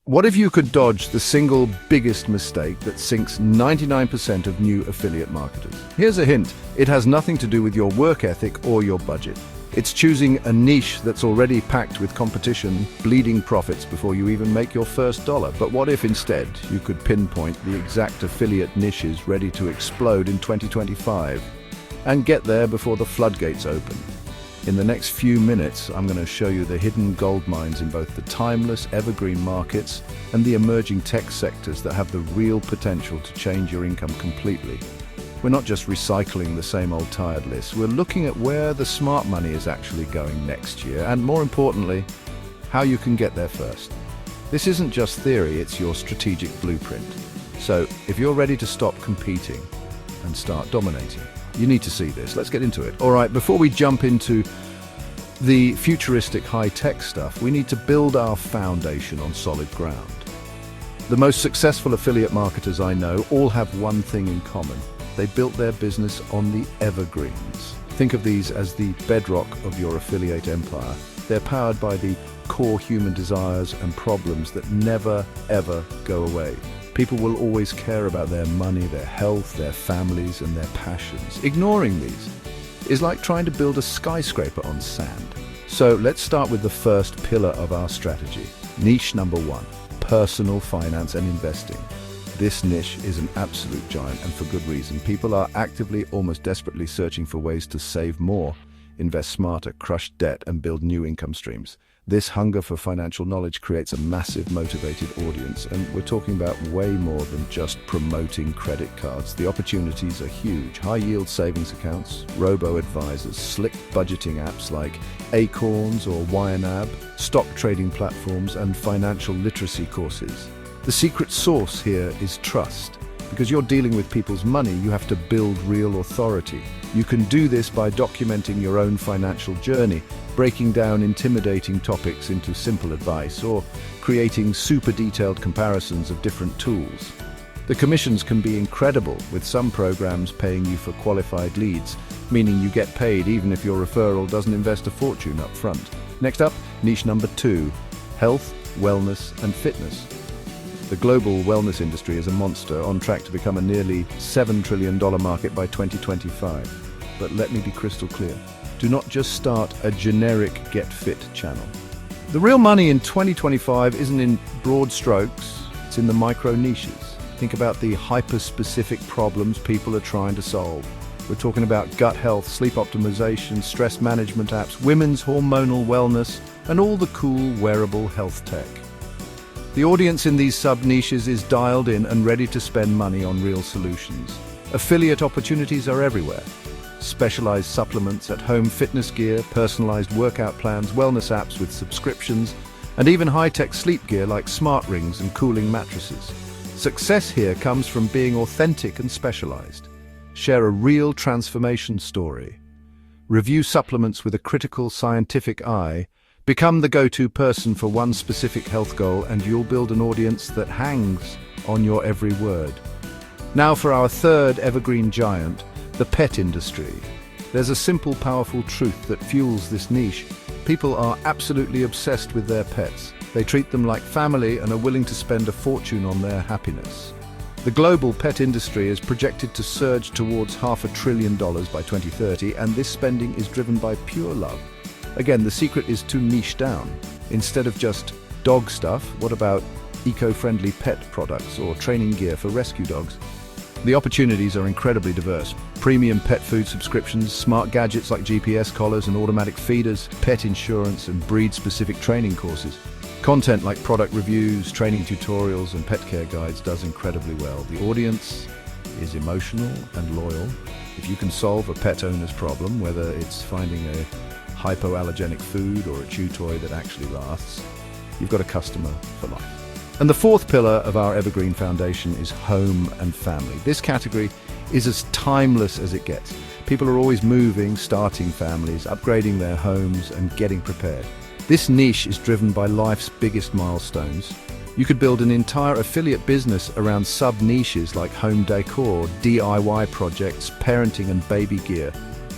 What if you could dodge the single biggest mistake that sinks 99% of new affiliate marketers? Here's a hint. It has nothing to do with your work ethic or your budget. It's choosing a niche that's already packed with competition, bleeding profits before you even make your first dollar. But what if instead you could pinpoint the exact affiliate niches ready to explode in 2025 and get there before the floodgates open? In the next few minutes, I'm going to show you the hidden gold mines in both the timeless evergreen markets and the emerging tech sectors that have the real potential to change your income completely. We're not just recycling the same old tired list, we're looking at where the smart money is actually going next year, and more importantly, how you can get there first. This isn't just theory, it's your strategic blueprint. So, if you're ready to stop competing and start dominating, you need to see this. Let's get into it. All right, before we jump into the futuristic high-tech stuff, we need to build our foundation on solid ground. The most successful affiliate marketers I know all have one thing in common. They built their business on the evergreens. Think of these as the bedrock of your affiliate empire. They're powered by the core human desires and problems that never, ever go away. People will always care about their money, their health, their families, and their passions. Ignoring these is like trying to build a skyscraper on sand. So let's start with the first pillar of our strategy. Niche number 1, personal finance and investing. This niche is an absolute giant, and for good reason. People are actively, almost desperately searching for ways to save more, invest smarter, crush debt, and build new income streams. This hunger for financial knowledge creates a massive motivated audience, and we're talking about way more than just promoting credit cards. The opportunities are huge. High-yield savings accounts, robo-advisors, slick budgeting apps like Acorns or YNAB, stock trading platforms, and financial literacy courses. The secret sauce here is trust. Because you're dealing with people's money, you have to build real authority. You can do this by documenting your own financial journey, breaking down intimidating topics into simple advice, or creating super detailed comparisons of different tools. The commissions can be incredible, with some programs paying you for qualified leads, meaning you get paid even if your referral doesn't invest a fortune up front. Next up, niche number 2, health, wellness, and fitness. The global wellness industry is a monster, on track to become a nearly $7 trillion market by 2025. But let me be crystal clear. Do not just start a generic Get Fit channel. The real money in 2025 isn't in broad strokes, it's in the micro niches. Think about the hyper-specific problems people are trying to solve. We're talking about gut health, sleep optimization, stress management apps, women's hormonal wellness, and all the cool wearable health tech. The audience in these sub-niches is dialed in and ready to spend money on real solutions. Affiliate opportunities are everywhere. Specialized supplements, at-home fitness gear, personalized workout plans, wellness apps with subscriptions, and even high-tech sleep gear like smart rings and cooling mattresses. Success here comes from being authentic and specialized. Share a real transformation story. Review supplements with a critical scientific eye. Become the go-to person for one specific health goal, and you'll build an audience that hangs on your every word. Now for our third evergreen giant, the pet industry. There's a simple, powerful truth that fuels this niche. People are absolutely obsessed with their pets. They treat them like family and are willing to spend a fortune on their happiness. The global pet industry is projected to surge towards $500 billion by 2030, and this spending is driven by pure love. Again, the secret is to niche down. Instead of just dog stuff, what about eco-friendly pet products or training gear for rescue dogs? The opportunities are incredibly diverse. Premium pet food subscriptions, smart gadgets like GPS collars and automatic feeders, pet insurance, and breed-specific training courses. Content like product reviews, training tutorials, and pet care guides does incredibly well. The audience is emotional and loyal. If you can solve a pet owner's problem, whether it's finding a hypoallergenic food or a chew toy that actually lasts, you've got a customer for life. And the fourth pillar of our Evergreen Foundation is home and family. This category is as timeless as it gets. People are always moving, starting families, upgrading their homes, and getting prepared. This niche is driven by life's biggest milestones. You could build an entire affiliate business around sub-niches like home decor, DIY projects, parenting and baby gear,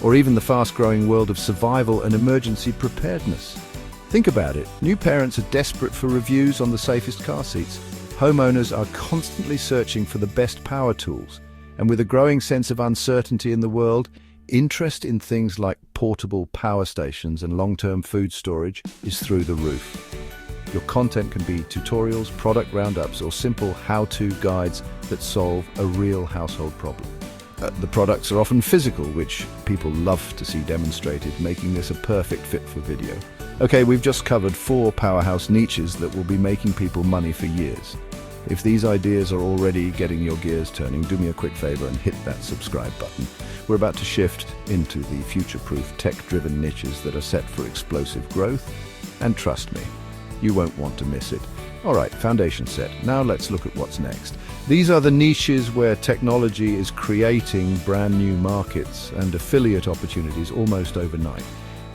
or even the fast-growing world of survival and emergency preparedness. Think about it. New parents are desperate for reviews on the safest car seats. Homeowners are constantly searching for the best power tools. And with a growing sense of uncertainty in the world, interest in things like portable power stations and long-term food storage is through the roof. Your content can be tutorials, product roundups, or simple how-to guides that solve a real household problem. The products are often physical, which people love to see demonstrated, making this a perfect fit for video. Okay, we've just covered 4 powerhouse niches that will be making people money for years. If these ideas are already getting your gears turning, do me a quick favor and hit that subscribe button. We're about to shift into the future-proof, tech-driven niches that are set for explosive growth, and trust me, you won't want to miss it. All right, foundation set. Now let's look at what's next. These are the niches where technology is creating brand new markets and affiliate opportunities almost overnight.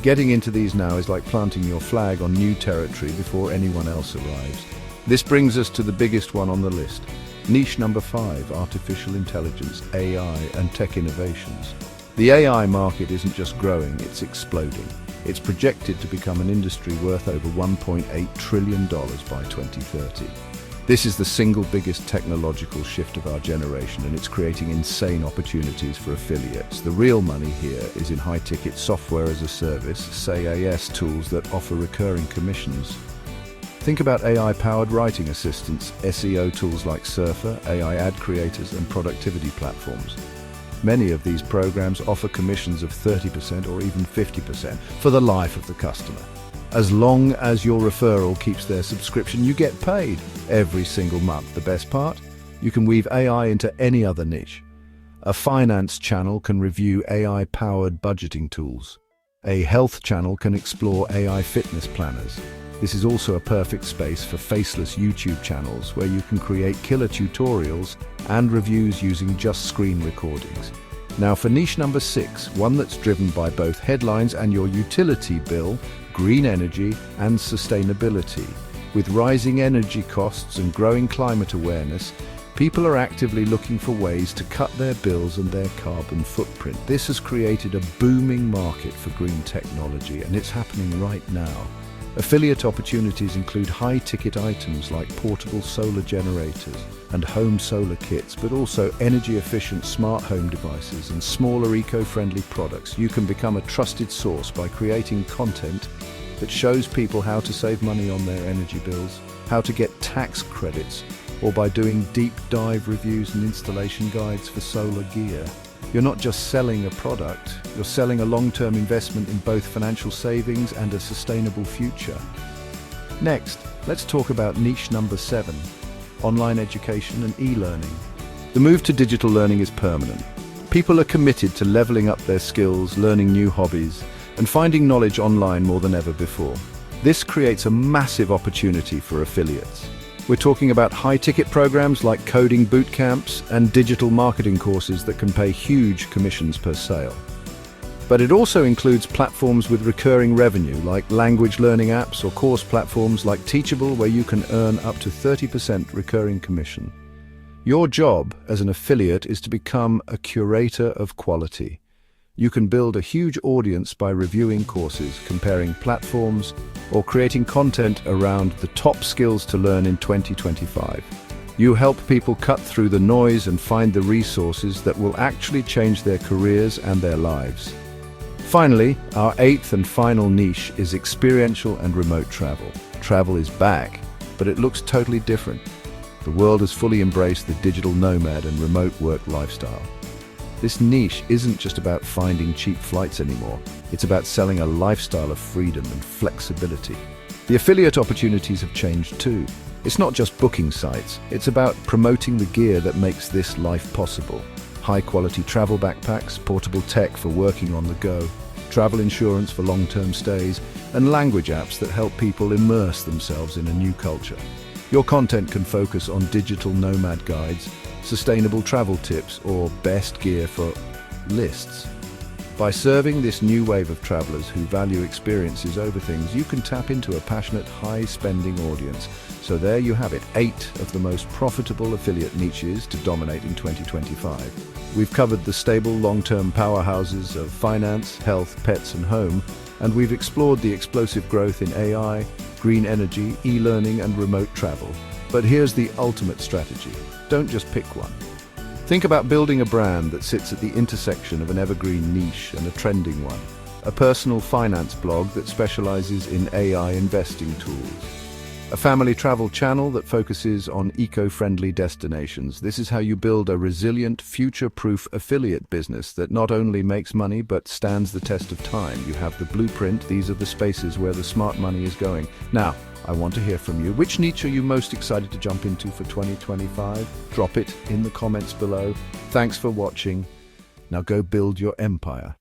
Getting into these now is like planting your flag on new territory before anyone else arrives. This brings us to the biggest one on the list. Niche number 5, artificial intelligence, AI, and tech innovations. The AI market isn't just growing, it's exploding. It's projected to become an industry worth over $1.8 trillion by 2030. This is the single biggest technological shift of our generation, and it's creating insane opportunities for affiliates. The real money here is in high-ticket software as a service, SaaS tools that offer recurring commissions. Think about AI-powered writing assistants, SEO tools like Surfer, AI ad creators, and productivity platforms. Many of these programs offer commissions of 30% or even 50% for the life of the customer. As long as your referral keeps their subscription, you get paid every single month. The best part? You can weave AI into any other niche. A finance channel can review AI-powered budgeting tools. A health channel can explore AI fitness planners. This is also a perfect space for faceless YouTube channels where you can create killer tutorials and reviews using just screen recordings. Now for niche number 6, one that's driven by both headlines and your utility bill, green energy and sustainability. With rising energy costs and growing climate awareness, people are actively looking for ways to cut their bills and their carbon footprint. This has created a booming market for green technology, and it's happening right now. Affiliate opportunities include high-ticket items like portable solar generators and home solar kits, but also energy-efficient smart home devices and smaller eco-friendly products. You can become a trusted source by creating content that shows people how to save money on their energy bills, how to get tax credits, or by doing deep dive reviews and installation guides for solar gear. You're not just selling a product, you're selling a long-term investment in both financial savings and a sustainable future. Next, let's talk about niche number 7, online education and e-learning. The move to digital learning is permanent. People are committed to leveling up their skills, learning new hobbies, and finding knowledge online more than ever before. This creates a massive opportunity for affiliates. We're talking about high-ticket programs like coding boot camps and digital marketing courses that can pay huge commissions per sale. But it also includes platforms with recurring revenue like language learning apps or course platforms like Teachable, where you can earn up to 30% recurring commission. Your job as an affiliate is to become a curator of quality. You can build a huge audience by reviewing courses, comparing platforms, or creating content around the top skills to learn in 2025. You help people cut through the noise and find the resources that will actually change their careers and their lives. Finally, our 8th and final niche is experiential and remote travel. Travel is back, but it looks totally different. The world has fully embraced the digital nomad and remote work lifestyle. This niche isn't just about finding cheap flights anymore. It's about selling a lifestyle of freedom and flexibility. The affiliate opportunities have changed too. It's not just booking sites. It's about promoting the gear that makes this life possible. High-quality travel backpacks, portable tech for working on the go, travel insurance for long-term stays, and language apps that help people immerse themselves in a new culture. Your content can focus on digital nomad guides, sustainable travel tips, or best gear for lists. By serving this new wave of travelers who value experiences over things, you can tap into a passionate, high-spending audience. So there you have it, 8 of the most profitable affiliate niches to dominate in 2025. We've covered the stable, long-term powerhouses of finance, health, pets, and home, And we've explored the explosive growth in AI, green energy, e-learning, and remote travel. But here's the ultimate strategy. Don't just pick one. Think about building a brand that sits at the intersection of an evergreen niche and a trending one. A personal finance blog that specializes in AI investing tools. A family travel channel that focuses on eco-friendly destinations. This is how you build a resilient, future-proof affiliate business that not only makes money but stands the test of time. You have the blueprint. These are the spaces where the smart money is going. Now, I want to hear from you. Which niche are you most excited to jump into for 2025? Drop it in the comments below. Thanks for watching. Now go build your empire.